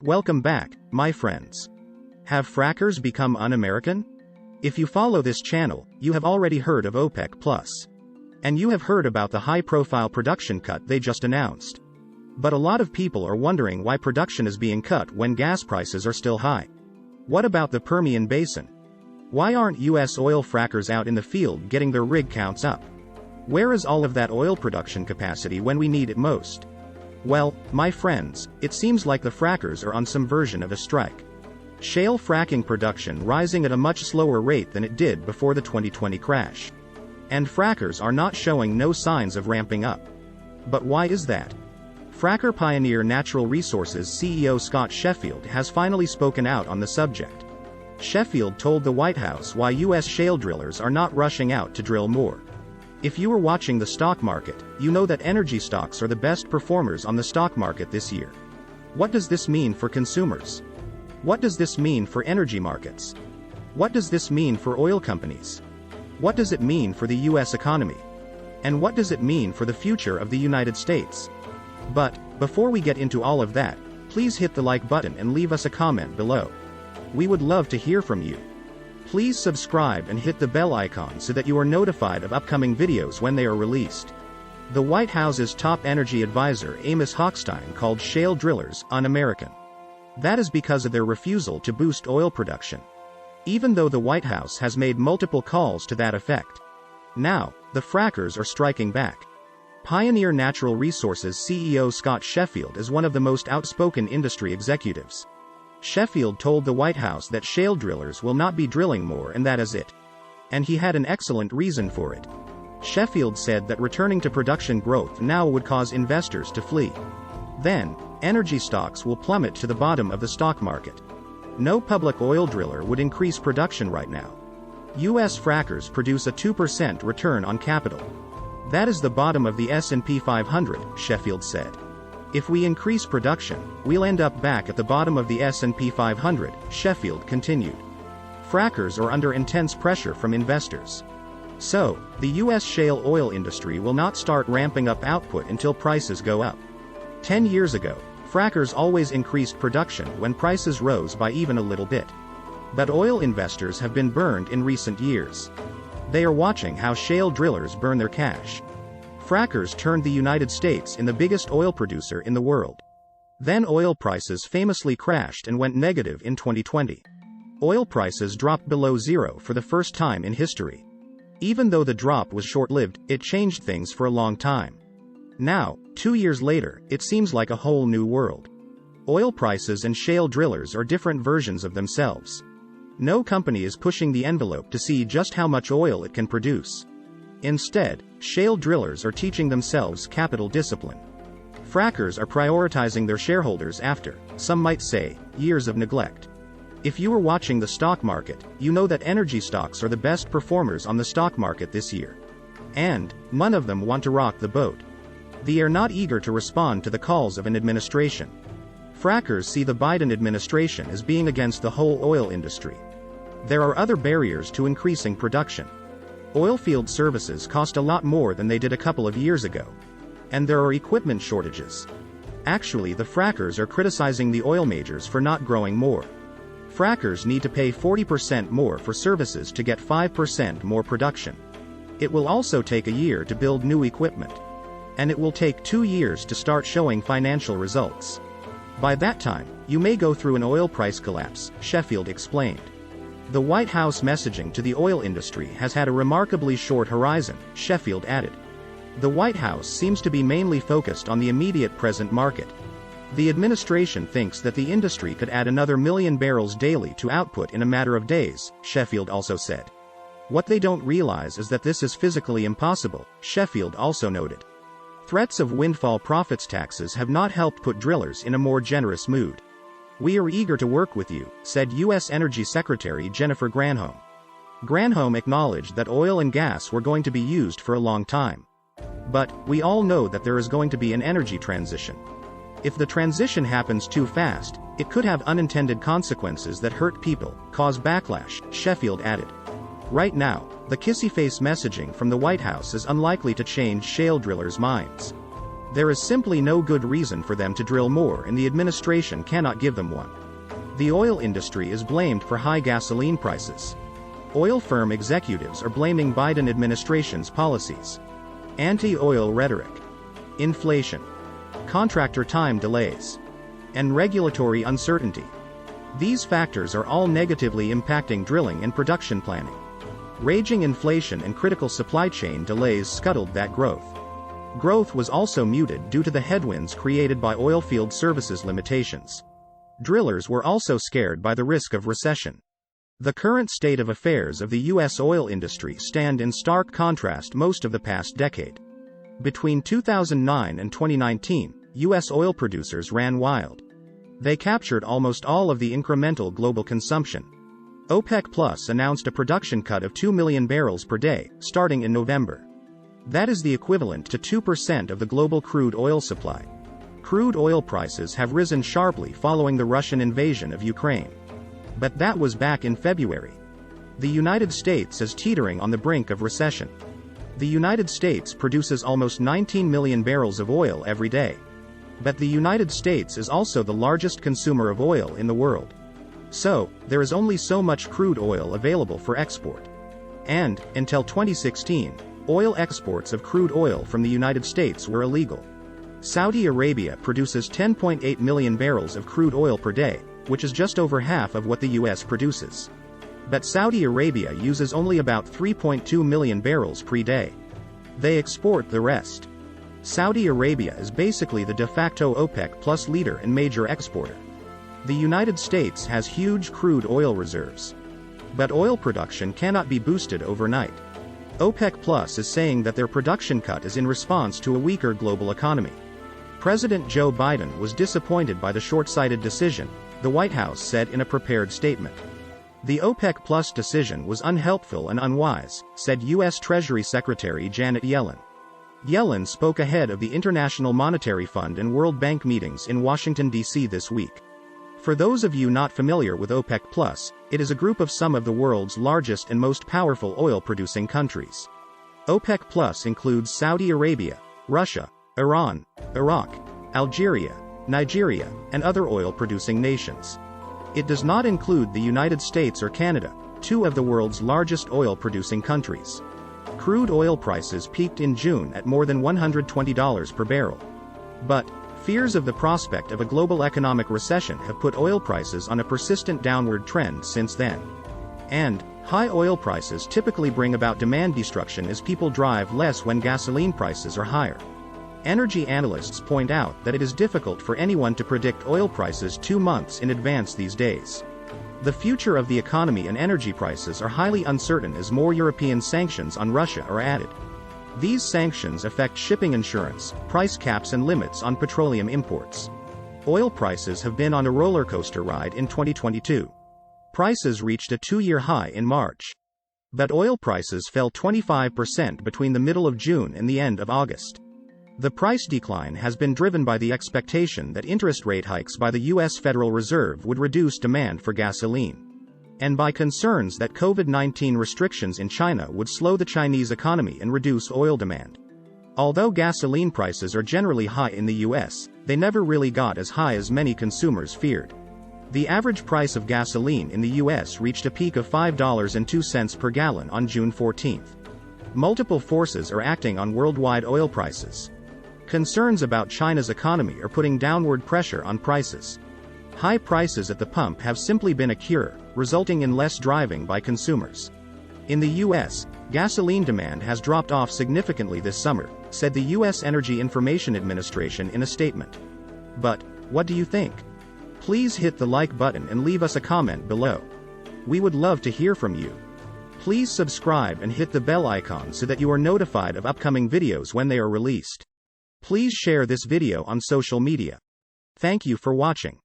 Welcome back, my friends. Have frackers become un-American? If you follow this channel, you have already heard of OPEC+. And you have heard about the high-profile production cut they just announced. But a lot of people are wondering why production is being cut when gas prices are still high. What about the Permian Basin? Why aren't US oil frackers out in the field getting their rig counts up? Where is all of that oil production capacity when we need it most? Well, my friends, it seems like the frackers are on some version of a strike. Shale fracking production rising at a much slower rate than it did before the 2020 crash. And frackers are not showing no signs of ramping up. But why is that? Fracker pioneer Natural Resources CEO Scott Sheffield has finally spoken out on the subject. Sheffield told the White House why US shale drillers are not rushing out to drill more. If you were watching the stock market, you know that energy stocks are the best performers on the stock market this year. What does this mean for consumers? What does this mean for energy markets? What does this mean for oil companies? What does it mean for the US economy? And what does it mean for the future of the United States? But, before we get into all of that, please hit the like button and leave us a comment below. We would love to hear from you. Please subscribe and hit the bell icon so that you are notified of upcoming videos when they are released. The White House's top energy advisor Amos Hochstein called shale drillers un-American. That is because of their refusal to boost oil production. Even though the White House has made multiple calls to that effect. Now, the frackers are striking back. Pioneer Natural Resources CEO Scott Sheffield is one of the most outspoken industry executives. Sheffield told the White House that shale drillers will not be drilling more and that is it. And he had an excellent reason for it. Sheffield said that returning to production growth now would cause investors to flee. Then, energy stocks will plummet to the bottom of the stock market. No public oil driller would increase production right now. US frackers produce a 2% return on capital. That is the bottom of the S&P 500, Sheffield said. If we increase production, we'll end up back at the bottom of the S&P 500, Sheffield continued. Frackers are under intense pressure from investors. So, the US shale oil industry will not start ramping up output until prices go up. 10 years ago, frackers always increased production when prices rose by even a little bit. But oil investors have been burned in recent years. They are watching how shale drillers burn their cash. Frackers turned the United States in the biggest oil producer in the world. Then oil prices famously crashed and went negative in 2020. Oil prices dropped below zero for the first time in history. Even though the drop was short-lived, it changed things for a long time. Now, 2 years later, it seems like a whole new world. Oil prices and shale drillers are different versions of themselves. No company is pushing the envelope to see just how much oil it can produce. Instead, shale drillers are teaching themselves capital discipline. Frackers are prioritizing their shareholders after, some might say, years of neglect. If you are watching the stock market, you know that energy stocks are the best performers on the stock market this year. And, none of them want to rock the boat. They are not eager to respond to the calls of an administration. Frackers see the Biden administration as being against the whole oil industry. There are other barriers to increasing production. Oilfield services cost a lot more than they did a couple of years ago. And there are equipment shortages. Actually, the frackers are criticizing the oil majors for not growing more. Frackers need to pay 40% more for services to get 5% more production. It will also take a year to build new equipment. And it will take 2 years to start showing financial results. By that time, you may go through an oil price collapse, Sheffield explained. The White House messaging to the oil industry has had a remarkably short horizon, Sheffield added. The White House seems to be mainly focused on the immediate present market. The administration thinks that the industry could add another 1 million barrels daily to output in a matter of days, Sheffield also said. What they don't realize is that this is physically impossible, Sheffield also noted. Threats of windfall profits taxes have not helped put drillers in a more generous mood. We are eager to work with you, said U.S. Energy Secretary Jennifer Granholm. Granholm acknowledged that oil and gas were going to be used for a long time. But, we all know that there is going to be an energy transition. If the transition happens too fast, it could have unintended consequences that hurt people, cause backlash, Sheffield added. Right now, the kissy-face messaging from the White House is unlikely to change shale drillers' minds. There is simply no good reason for them to drill more, and the administration cannot give them one. The oil industry is blamed for high gasoline prices. Oil firm executives are blaming Biden administration's policies. Anti-oil rhetoric, inflation, contractor time delays, and regulatory uncertainty. These factors are all negatively impacting drilling and production planning. Raging inflation and critical supply chain delays scuttled that growth. Growth was also muted due to the headwinds created by oilfield services limitations. Drillers were also scared by the risk of recession. The current state of affairs of the U.S. oil industry stand in stark contrast most of the past decade. Between 2009 and 2019, U.S. oil producers ran wild. They captured almost all of the incremental global consumption. OPEC Plus announced a production cut of 2 million barrels per day, starting in November. That is the equivalent to 2% of the global crude oil supply. Crude oil prices have risen sharply following the Russian invasion of Ukraine. But that was back in February. The United States is teetering on the brink of recession. The United States produces almost 19 million barrels of oil every day. But the United States is also the largest consumer of oil in the world. So, there is only so much crude oil available for export. And, until 2016, oil exports of crude oil from the United States were illegal. Saudi Arabia produces 10.8 million barrels of crude oil per day, which is just over half of what the U.S. produces. But Saudi Arabia uses only about 3.2 million barrels per day. They export the rest. Saudi Arabia is basically the de facto OPEC Plus leader and major exporter. The United States has huge crude oil reserves. But oil production cannot be boosted overnight. OPEC Plus is saying that their production cut is in response to a weaker global economy. President Joe Biden was disappointed by the short-sighted decision, the White House said in a prepared statement. The OPEC Plus decision was unhelpful and unwise, said U.S. Treasury Secretary Janet Yellen. Yellen spoke ahead of the International Monetary Fund and World Bank meetings in Washington, D.C. this week. For those of you not familiar with OPEC Plus, it is a group of some of the world's largest and most powerful oil-producing countries. OPEC Plus includes Saudi Arabia, Russia, Iran, Iraq, Algeria, Nigeria, and other oil-producing nations. It does not include the United States or Canada, two of the world's largest oil-producing countries. Crude oil prices peaked in June at more than $120 per barrel. But, fears of the prospect of a global economic recession have put oil prices on a persistent downward trend since then. And, high oil prices typically bring about demand destruction as people drive less when gasoline prices are higher. Energy analysts point out that it is difficult for anyone to predict oil prices 2 months in advance these days. The future of the economy and energy prices are highly uncertain as more European sanctions on Russia are added. These sanctions affect shipping insurance, price caps and limits on petroleum imports. Oil prices have been on a roller coaster ride in 2022. Prices reached a 2-year high in March. But oil prices fell 25% between the middle of June and the end of August. The price decline has been driven by the expectation that interest rate hikes by the U.S. Federal Reserve would reduce demand for gasoline. And by concerns that COVID-19 restrictions in China would slow the Chinese economy and reduce oil demand. Although gasoline prices are generally high in the U.S., they never really got as high as many consumers feared. The average price of gasoline in the U.S. reached a peak of $5.02 per gallon on June 14. Multiple forces are acting on worldwide oil prices. Concerns about China's economy are putting downward pressure on prices. High prices at the pump have simply been a cure, resulting in less driving by consumers. In the U.S., gasoline demand has dropped off significantly this summer, said the U.S. Energy Information Administration in a statement. But, what do you think? Please hit the like button and leave us a comment below. We would love to hear from you. Please subscribe and hit the bell icon so that you are notified of upcoming videos when they are released. Please share this video on social media. Thank you for watching.